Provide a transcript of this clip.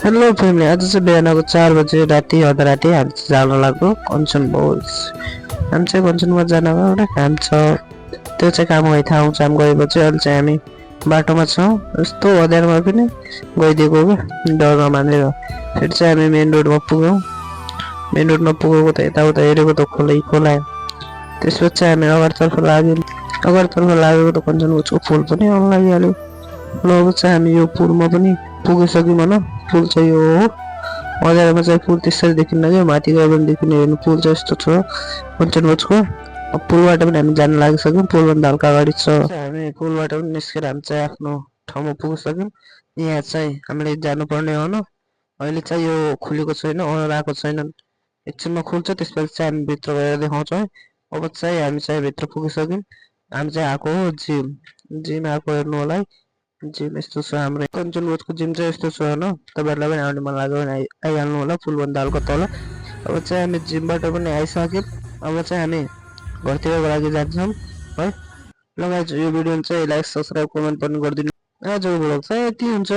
Hello family, आज चाहिँ बिहानको 4 बजे राति अधराति हामी चाहिँ जान लाग्यो कञ्चन बोइस। हामी चाहिँ कञ्चनमा जान गयो काम छ, त्यो चाहिँ काम आउँछ। हामी गएपछि अहिले चाहिँ हामी बाटोमा छौँ। यस्तो अँध्यारोमा पनि गइदिएको क्या डर नमानेर। फेरि चाहिँ हामी मेन रोडमा पुग्यौँ। मेन रोडमा पुगेको त यताउता हेरेको त खोलै खोला। त्यसपछि हामी अगाडितर्फ लाग्यौँ। अगाडितर्फ लागेको त कञ्चन बोइसको पुल पनि आउनु लागिहाल्यो। ल अब चाहिँ हामी यो पुलमा पनि पुगिसक्यौँ भन। पुल चाहिँ यो हो, अँध्यारोमा चाहिँ पुल त्यसरी देखिन्न क्या, माथि गयो भने देखिने हेर्नु। पुल चाहिँ यस्तो छ कञ्चनबोझको। अब पुलबाट पनि हामी जान लागिसक्यौँ, पुलभन्दा हल्का अगाडि छ। हामी पुलबाट पनि निस्केर हामी चाहिँ आफ्नो ठाउँमा पुगिसक्यौँ। यहाँ चाहिँ हामीले जानुपर्ने हो न। अहिले चाहिँ यो खुलेको छैन, ओनर आएको छैनन्। एकछिनमा खुल्छ, त्यसपछि चाहिँ हामी भित्र गएर देखाउँछौँ है। अब चाहिँ हामी चाहिँ भित्र पुगिसक्यौँ। हामी चाहिँ आएको हो जिम। जिम आएको हेर्नु होला है। जिम यस्तो छ हाम्रो कञ्चनबोझको जिम चाहिँ यस्तो छ होइन। तपाईँहरूलाई पनि आउने मन लाग्यो भने आइहाल्नु होला, पुलभन्दा हल्का तल। अब चाहिँ हामी जिमबाट पनि आइसक्यौँ। अब चाहिँ हामी घरतिरको लागि जान्छौँ है। ल गाइज, यो भिडियो चाहिँ लाइक सब्सक्राइब कमेन्ट पनि गरिदिनु। आजको भ्लग चाहिँ यति हुन्छ।